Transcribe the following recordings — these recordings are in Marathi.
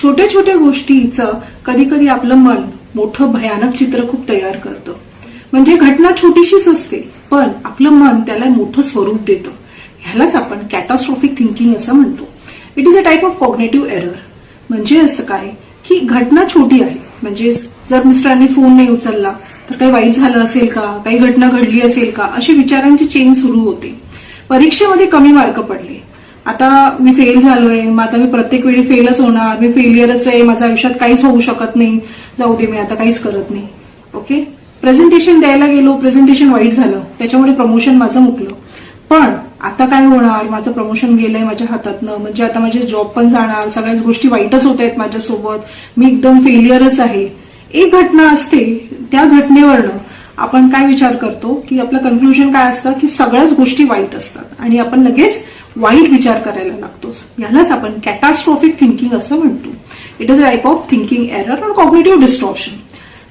छोट्या छोट्या गोष्टीचं कधी कधी आपलं मन मोठं भयानक चित्र खूप तयार करतं. म्हणजे घटना छोटीशीच असते पण आपलं मन त्याला मोठं स्वरूप देतं. ह्यालाच आपण कॅटास्ट्रॉफिक थिंकिंग असं म्हणतो. It is a type of cognitive error. म्हणजे असं काय की घटना छोटी आहे, म्हणजे जर मिस्टरांनी फोन नाही उचलला तर काही वाईट झालं असेल का, काही घटना घडली असेल का, अशी विचारांची चेन सुरू होते. परीक्षेमध्ये कमी मार्क पडले, आता मी फेल झालोय, मग आता मी प्रत्येक वेळी फेलच होणार, मी फेलियरच आहे, माझ्या आयुष्यात काहीच होऊ शकत नाही, जाऊ दे मी आता काहीच करत नाही. ओके, प्रेझेंटेशन द्यायला गेलो, प्रेझेंटेशन वाईट झालं, त्याच्यामुळे प्रमोशन माझं मुकलं. पण आता काय होणार, माझं प्रमोशन गेलंय माझ्या हातातनं, म्हणजे आता माझे जॉब पण जाणार, सगळ्याच गोष्टी वाईटच होत आहेत माझ्यासोबत, मी एकदम फेलियरच आहे. एक घटना असते, त्या घटनेवरनं आपण काय विचार करतो की आपलं कन्क्लुजन काय असतं की सगळ्याच गोष्टी वाईट असतात आणि आपण लगेच वाईट विचार करायला लागतो. यालाच आपण कॅटास्ट्रॉफिक थिंकिंग असं म्हणतो. It is a type of thinking error और कॉग्निटिव्ह डिस्टॉर्शन.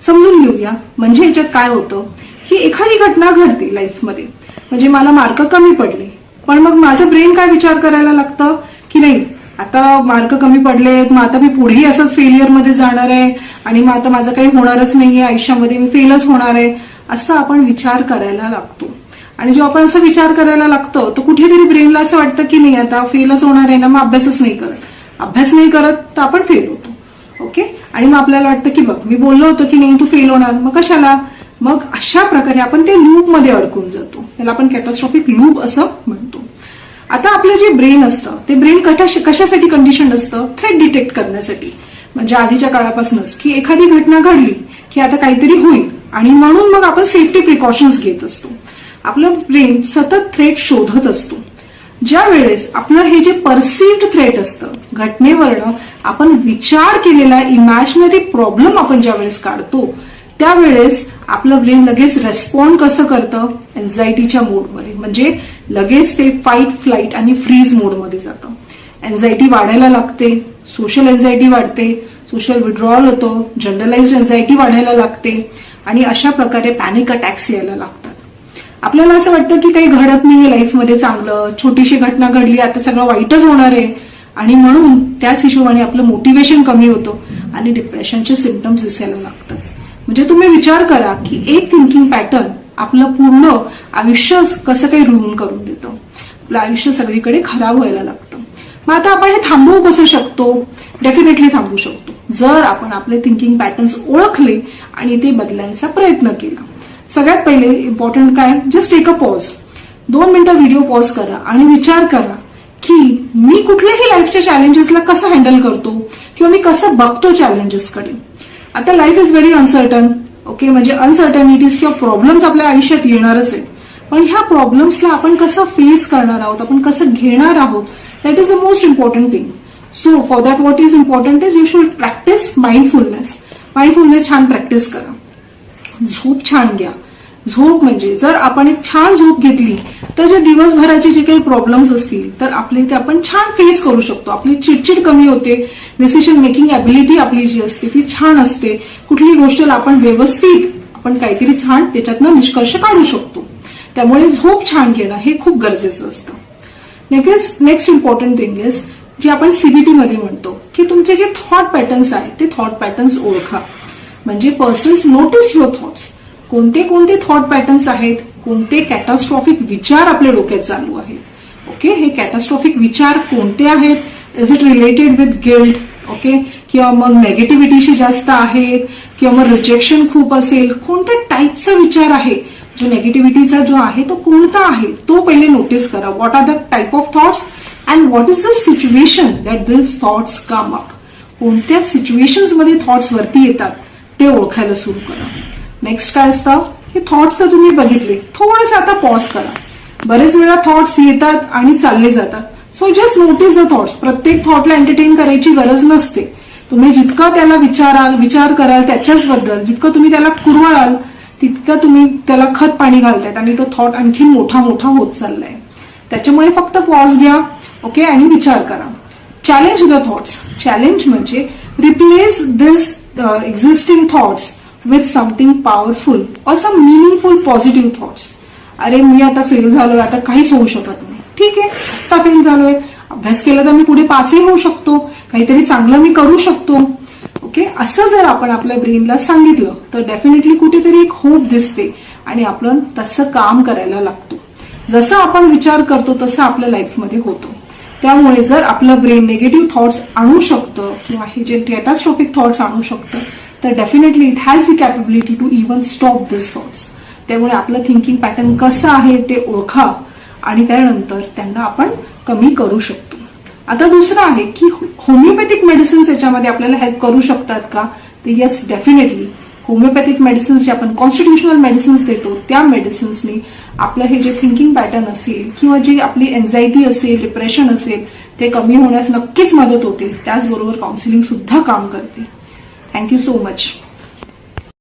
समजून घेऊया. म्हणजे याच्यात काय होतं की एखादी घटना घडते लाईफमध्ये, म्हणजे मला मार्क कमी पडले, पण मग माझं ब्रेन काय विचार करायला लागतं की नाही आता मार्क कमी पडलेत, मग आता मी पुढेही असंच फेलियरमध्ये जाणार आहे आणि मग आता माझं काही होणारच नाहीये आयुष्यामध्ये, मी फेलच होणार आहे, असं आपण विचार करायला लागतो. आणि जेव्हा आपण असं विचार करायला लागतो तर कुठेतरी ब्रेनला असं वाटतं की नाही आता फेलच होणार आहे ना, मग अभ्यास नाही करत तर आपण फेल होतो. ओके, आणि मग आपल्याला वाटतं की बघ मी बोललो होतो की नाही तू फेल होणार, मग कशाला, मग अशा प्रकारे आपण ते लूपमध्ये अडकून जातो. त्याला आपण कॅटास्ट्रॉफिक लूप असं म्हणतो. आता आपलं जे ब्रेन असतं ते ब्रेन कशासाठी कंडिशन असतं, थ्रेट डिटेक्ट करण्यासाठी. म्हणजे आधीच्या काळापासूनच की एखादी घटना घडली की आता काहीतरी होईल आणि म्हणून मग आपण सेफ्टी प्रिकॉशन्स घेत असतो. आपलं ब्रेन सतत थ्रेट शोधत असतो. ज्या वेळेस आपलं हे जे परसिव्ड थ्रेट असतं, घटनेवरनं आपण विचार केलेला इमॅजिनरी प्रॉब्लेम आपण ज्या वेळेस काढतो त्यावेळेस आपलं ब्रेन लगेच रेस्पॉन्ड कसं करतं, एन्झायटीच्या मोडमध्ये. म्हणजे लगेच ते फाईट, फ्लाईट आणि फ्रीज मोडमध्ये जातं. एन्झायटी वाढायला लागते, सोशल एन्झायटी वाढते, सोशल विड्रॉल होतं, जनरलाइज्ड एन्झायटी वाढायला लागते आणि अशा प्रकारे पॅनिक अटॅक्स यायला लागतात. आपल्याला असं वाटतं की काही घडत नाहीये लाईफमध्ये चांगलं, छोटीशी घटना घडली, आता सगळं वाईटच होणार आहे आणि म्हणून त्याच हिशोबाने आपलं मोटिवेशन कमी होतं आणि डिप्रेशनचे सिम्पटम्स दिसायला लागतात. म्हणजे तुम्ही विचार करा की एक थिंकिंग पॅटर्न आपलं पूर्ण आयुष्य कसं काही रुईन करून देतं. आपलं आयुष्य सगळीकडे खराब व्हायला लागतं. मग आता आपण हे थांबवू कसं शकतो? डेफिनेटली थांबवू शकतो जर आपण आपले थिंकिंग पॅटर्न्स ओळखले आणि ते बदलायचा प्रयत्न केला. सगळ्यात पहिले इम्पॉर्टंट काय, जस्ट टेक अ पॉज. 2 मिनिटं व्हिडिओ पॉज करा आणि विचार करा की मी कुठल्याही लाईफच्या चॅलेंजेसला कसं हँडल करतो किंवा मी कसं बघतो चॅलेंजेसकडे. आता life is very uncertain. Okay, म्हणजे अनसर्टनिटीज किंवा प्रॉब्लेम्स आपल्या आयुष्यात येणारच आहे, पण ह्या प्रॉब्लेम्सला आपण कसं फेस करणार आहोत, आपण कसं घेणार आहोत, that is the most important thing. So for that what is important is you should practice mindfulness. Mindfulness छान प्रॅक्टिस करा. झोप छान घ्या. झोप म्हणजे जर आपण एक छान झोप घेतली तर जे दिवसभराचे जे काही प्रॉब्लेम्स असतील तर आपले ते आपण छान फेस करू शकतो. आपली चिडचिड कमी होते, डिसिजन मेकिंग ॲबिलिटी आपली जी असते ती छान असते. कुठलीही गोष्टीला आपण व्यवस्थित आपण काहीतरी छान त्याच्यातनं निष्कर्ष काढू शकतो. त्यामुळे झोप छान घेणं हे खूप गरजेचं असतं. नेक्स्ट इम्पॉर्टंट थिंग इज जे आपण सीबीटी मध्ये म्हणतो की तुमचे जे थॉट पॅटर्न्स आहेत ते थॉट पॅटर्न्स ओळखा. म्हणजे first is notice your thoughts. कोणते कोणते थॉट पॅटर्न्स आहेत, कोणते कॅटास्ट्रॉफिक विचार आपल्या डोक्यात चालू आहेत. ओके, हे कॅटास्ट्रॉफिक विचार कोणते आहेत, is it related with guilt, okay, किंवा मग नेगेटिव्हिटीशी जास्त आहेत किंवा मग रिजेक्शन खूप असेल, कोणत्या टाईपचा विचार आहे, जो नेगेटिव्हिटीचा जो आहे तो कोणता आहे तो पहिले नोटीस करा. What are the type of thoughts and what is the situation that this thoughts come up. कोणत्या सिच्युएशन्समध्ये थॉट्स वरती येतात ते ओळखायला सुरू करा. नेक्स्ट काय असतं, हे थॉट्स तर तुम्ही बघितले, थोडंसं आता पॉज करा. बरेच वेळा थॉट्स येतात आणि चालले जातात. So just notice the thoughts. प्रत्येक थॉटला एंटरटेन करायची गरज नसते. तुम्ही जितकं त्याला विचार कराल त्याच्याचबद्दल, जितकं तुम्ही त्याला कुरवाळाल तितकं तुम्ही त्याला खत पाणी घालतायत आणि तो थॉट आणखी मोठा होत चाललाय. त्याच्यामुळे फक्त पॉज घ्या, ओके, आणि विचार करा. Challenge the thoughts. चॅलेंज म्हणजे replace this existing thoughts with something powerful or some meaningful positive thoughts. अरे मी आता फेल झालोय, आता काहीच होऊ शकत नाही. ठीक आहे, आता फेल झालोय, अभ्यास केला तर मी पुढे पासही होऊ शकतो, काहीतरी चांगलं मी करू शकतो. ओके, असं जर आपण आपल्या ब्रेनला सांगितलं तर डेफिनेटली कुठेतरी एक होप दिसते आणि आपण तसं काम करायला लागतो. जसं आपण विचार करतो तसं आपल्या लाईफमध्ये होतो. त्यामुळे जर आपलं ब्रेन निगेटिव्ह थॉट्स आणू शकतं किंवा हे जे कॅटास्ट्रॉफिक थॉट्स आणू शकतं तर definitely it has the capability to even stop this thoughts. त्यामुळे आपलं थिंकिंग पॅटर्न कसं आहे ते ओळखा आणि त्यानंतर त्यांना आपण कमी करू शकतो. आता दुसरं आहे की होमिओपॅथिक मेडिसिन्स याच्यामध्ये आपल्याला हेल्प करू शकतात का? तर येस, डेफिनेटली होमिओपॅथिक मेडिसिन्स जे आपण कॉन्स्टिट्युशनल मेडिसिन्स देतो त्या मेडिसिन्सनी आपलं हे जे थिंकिंग पॅटर्न असेल किंवा जी आपली एन्झायटी असेल, डिप्रेशन असेल ते कमी होण्यास नक्कीच मदत होते. त्याचबरोबर काउन्सिलिंग सुद्धा काम करते. Thank you so much.